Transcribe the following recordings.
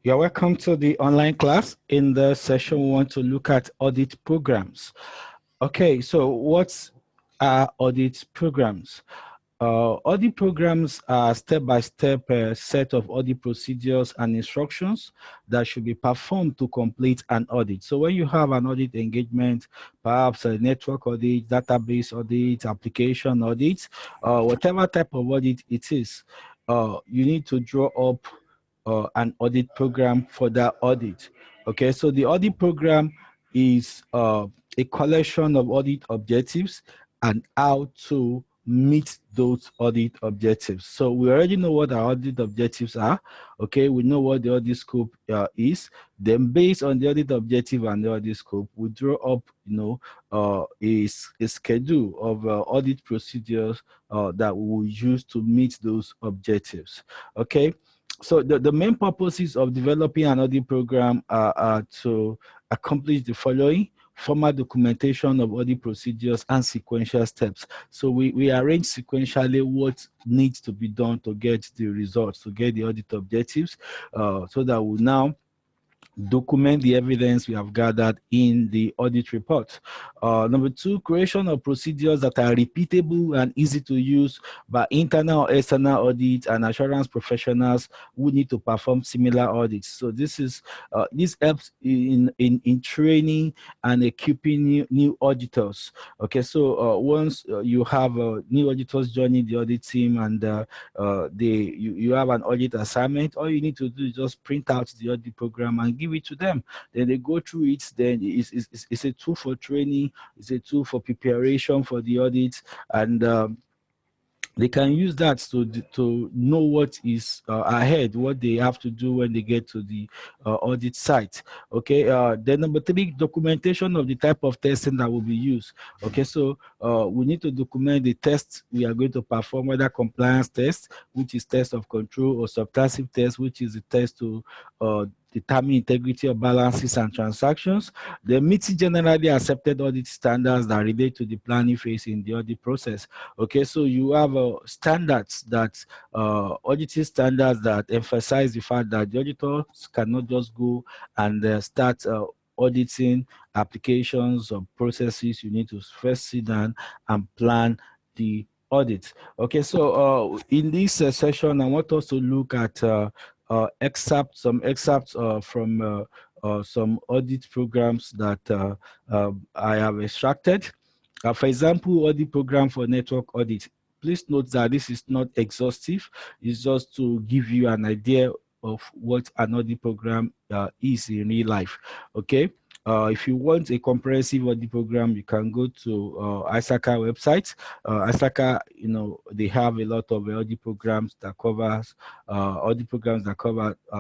You're welcome to the online class. In the session, we want to look at audit programs. Okay, so what are audit programs? Audit programs are step-by-step set of audit procedures and instructions that should be performed to complete an audit. So when you have an audit engagement, perhaps a network audit, database audit, application audit, whatever type of audit it is, you need to draw up an audit program for that audit. Okay, so the audit program is a collection of audit objectives and how to meet those audit objectives. So we already know what our audit objectives are. Okay, we know what the audit scope is. Then based on the audit objective and the audit scope, we draw up, a schedule of audit procedures that we will use to meet those objectives. Okay. So the main purposes of developing an audit program are to accomplish the following: formal documentation of audit procedures and sequential steps. So we arrange sequentially what needs to be done to get the results, to get the audit objectives, so that we now document the evidence we have gathered in the audit report. Number two, creation of procedures that are repeatable and easy to use by internal or external audit and assurance professionals who need to perform similar audits. So this helps in training and equipping new auditors. Okay, so once you have new auditors joining the audit team and you have an audit assignment, all you need to do is just print out the audit program and give it to them. Then they go through it. Then it's a tool for training. It's a tool for preparation for the audit, and they can use that to know what is ahead, what they have to do when they get to the audit site. Okay. Then number three, documentation of the type of testing that will be used. Okay, so we need to document the tests we are going to perform, whether compliance test, which is test of control, or substantive test, which is the test to determine integrity of balances and transactions. The meeting generally accepted audit standards that relate to the planning phase in the audit process. Okay, so you have standards that auditing standards that emphasize the fact that the auditors cannot just go and start auditing applications or processes. You need to first sit down and plan the audit. Okay, so in this session, I want us to look at some excerpts from some audit programs that I have extracted. For example, audit program for network audit. Please note that this is not exhaustive. It's just to give you an idea of what an audit program is in real life. Okay. If you want a comprehensive audit program, you can go to ISACA website. ISACA, they have a lot of audit programs that cover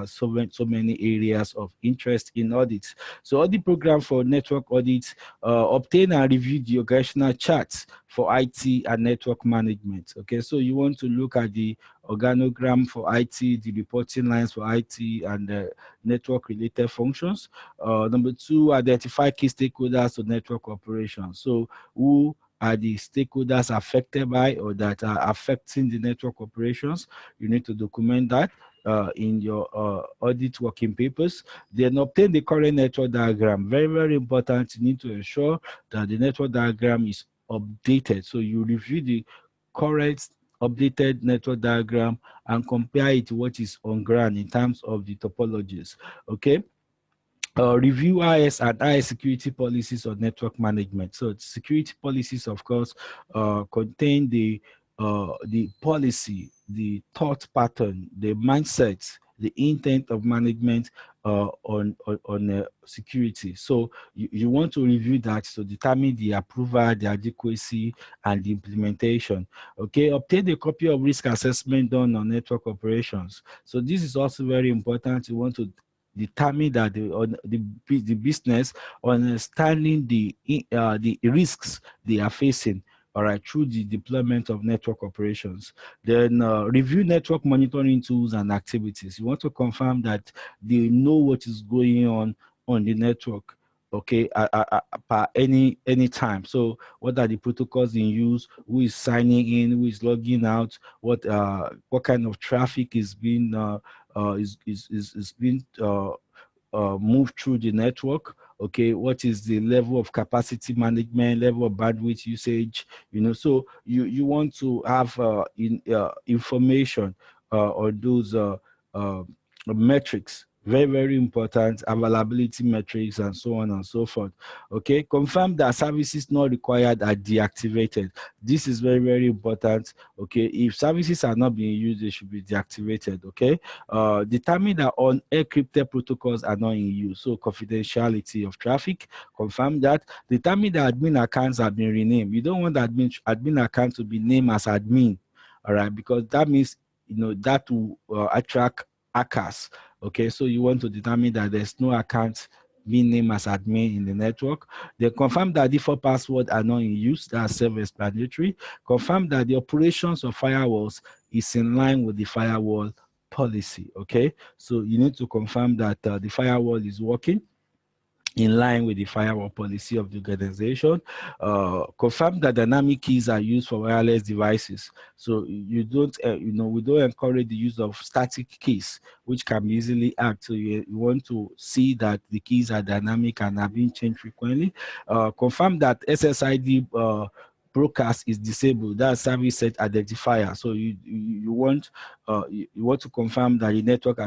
so many areas of interest in audits. So audit program for network audits, obtain and review the organizational charts for IT and network management. Okay, so you want to look at the organogram for IT, the reporting lines for IT, and network related functions. Number two, identify key stakeholders to network operations. So who are the stakeholders affected by or that are affecting the network operations? You need to document that in your audit working papers. Then obtain the current network diagram. Very, very important. You need to ensure that the network diagram is updated. So you review the correct updated network diagram and compare it to what is on ground in terms of the topologies. Okay. Review IS and IS security policies on network management. So security policies, of course, contain the policy, the thought pattern, the mindset, the intent of management on security. So you want to review that to determine the approval, the adequacy, and the implementation. Okay, obtain a copy of risk assessment done on network operations. So this is also very important. You want to determine that the business understanding the risks they are facing, all right, through the deployment of network operations. Then review network monitoring tools and activities. You want to confirm that they know what is going on the network, okay, per any time. So what are the protocols in use, who is signing in, who is logging out, what kind of traffic is being is being move through the network. Okay, what is the level of capacity management, level of bandwidth usage? So you want to have information on those uh, metrics. Very, very important, availability metrics and so on and so forth. Okay, confirm that services not required are deactivated. This is very, very important. Okay, if services are not being used, they should be deactivated. Okay, determine that unencrypted protocols are not in use. So confidentiality of traffic, confirm that. Determine that admin accounts have been renamed. You don't want admin account to be named as admin, all right, because that means that will attract hackers. Okay, so you want to determine that there's no account being named as admin in the network. They confirm that default passwords are not in use. That's self-explanatory. Confirm that the operations of firewalls is in line with the firewall policy. Okay, so you need to confirm that the firewall is working in line with the firewall policy of the organization. Confirm that dynamic keys are used for wireless devices. So you don't, we don't encourage the use of static keys, which can be easily hacked. So you want to see that the keys are dynamic and are being changed frequently. Confirm that SSID broadcast is disabled. That's service set identifier. So you want to confirm that the network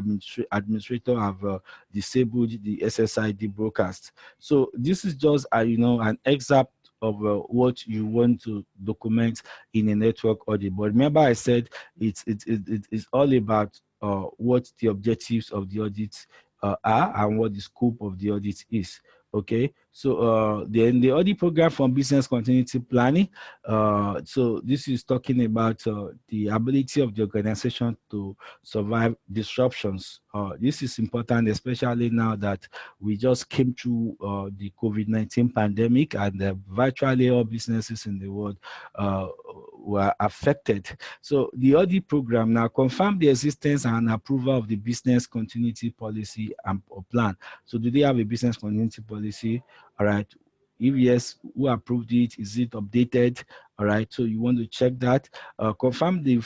administrator have disabled the SSID broadcast. So this is just an excerpt of what you want to document in a network audit. But remember, I said it's all about what the objectives of the audit are and what the scope of the audit is. Okay, so then the audit program from business continuity planning. So this is talking about the ability of the organization to survive disruptions. This is important, especially now that we just came through the COVID-19 pandemic, and virtually all businesses in the world were affected. So the audit program now confirm the existence and approval of the business continuity policy and plan. So do they have a business continuity policy? All right. If yes, who approved it? Is it updated? All right. So you want to check that. Confirm the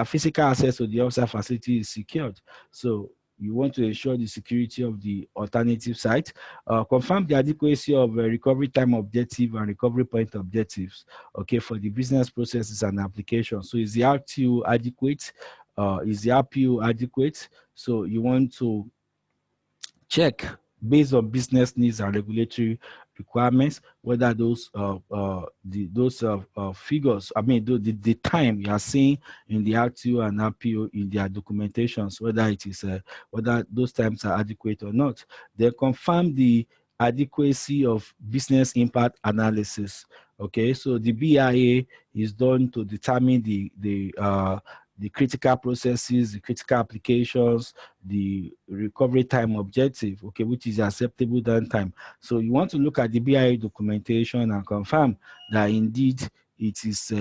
physical access to the offsite facility is secured. So you want to ensure the security of the alternative site. Confirm the adequacy of recovery time objective and recovery point objectives. Okay, for the business processes and applications. So is the RTO adequate? Is the RPO adequate? So you want to check based on business needs and regulatory requirements whether those figures, I mean the time you are seeing in the RTO and RPO in their documentations, whether it is whether those times are adequate or not. They confirm the adequacy of business impact analysis. Okay, so the BIA is done to determine the critical processes, the critical applications, the recovery time objective, okay, which is acceptable downtime. So you want to look at the BIA documentation and confirm that indeed it is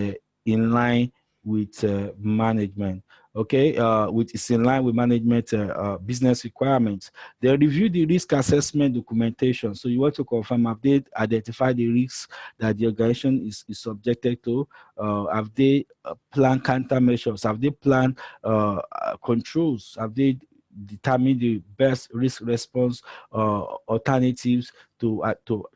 in line with management. Okay, which is in line with management business requirements. They review the risk assessment documentation. So you want to confirm, have they identified the risks that the organization is subjected to? Have they planned countermeasures? Have they planned controls? Have they determined the best risk response alternatives to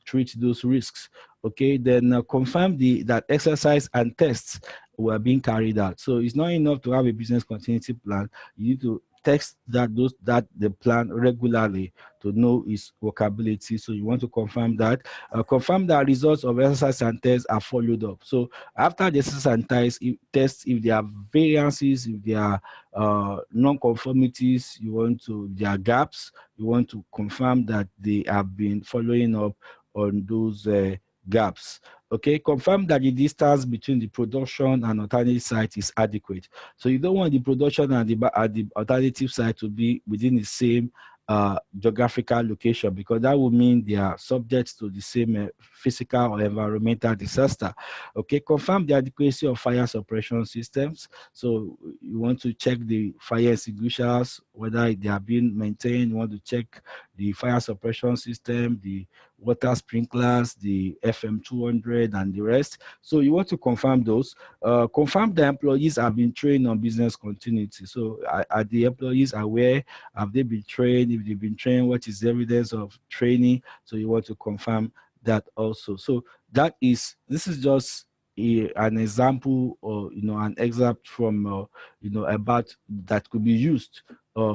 treat those risks? Okay, then confirm that exercise and tests were being carried out. So it's not enough to have a business continuity plan. You need to test that the plan regularly to know its workability. So you want to confirm that. Confirm that results of exercise and tests are followed up. So after the exercise and tests, if there are variances, if there are non-conformities, there are gaps, you want to confirm that they have been following up on those gaps. Okay, confirm that the distance between the production and alternative site is adequate. So you don't want the production and the alternative site to be within the same geographical location, because that would mean they are subject to the same physical or environmental disaster. Okay, confirm the adequacy of fire suppression systems. So you want to check the fire extinguishers, whether they are being maintained. You want to check the fire suppression system, the water sprinklers, the FM200, and the rest. So you want to confirm those. Confirm the employees have been trained on business continuity. So are the employees aware? Have they been trained? If they've been trained, what is the evidence of training? So you want to confirm that also. So this is just an example, or an excerpt from about that could be used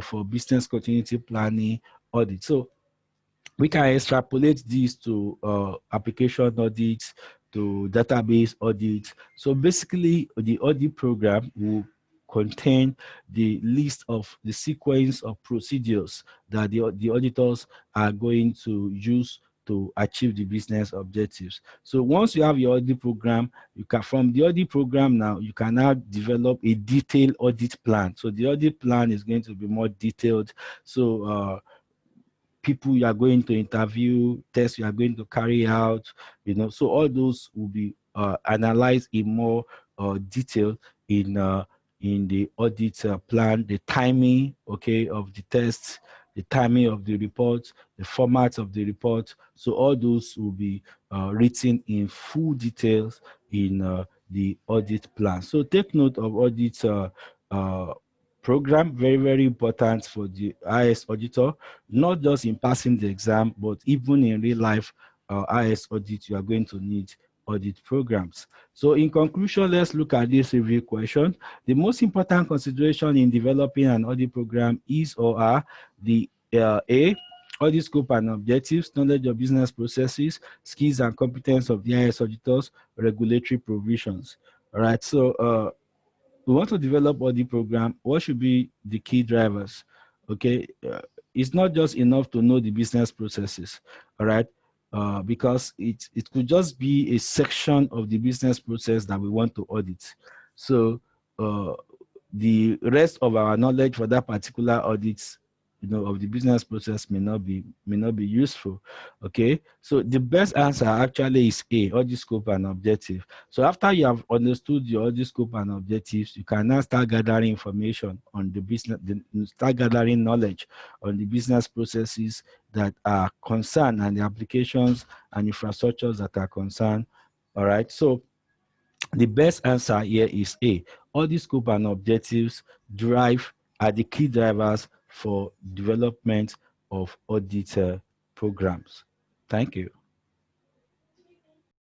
for business continuity planning audit. So we can extrapolate this to application audits, to database audits. So basically, the audit program will contain the list of the sequence of procedures that the auditors are going to use to achieve the business objectives. So once you have your audit program, you can, from the audit program now, you can now develop a detailed audit plan. So the audit plan is going to be more detailed. So people you are going to interview, tests you are going to carry out, so all those will be analyzed in more detail in the audit plan, the timing, okay, of the tests, the timing of the report, the format of the report. So all those will be written in full details in the audit plan. So take note of audit program, very, very important for the IS auditor, not just in passing the exam, but even in real life IS audit, you are going to need audit programs. So in conclusion, let's look at this review question. The most important consideration in developing an audit program is or are the A, audit scope and objectives, knowledge of business processes, skills and competence of the IS auditors, regulatory provisions. All right, so we want to develop audit program. What should be the key drivers? Okay, it's not just enough to know the business processes, all right? Because it could just be a section of the business process that we want to audit. So the rest of our knowledge for that particular audit, of the business process may not be useful. Okay, so the best answer actually is A, audit scope and objective. So after you have understood your audit scope and objectives, you can now start gathering information on the business, start gathering knowledge on the business processes that are concerned and the applications and infrastructures that are concerned. All right, so the best answer here is A. Audit scope and objectives are the key drivers for development of audit programs. Thank you.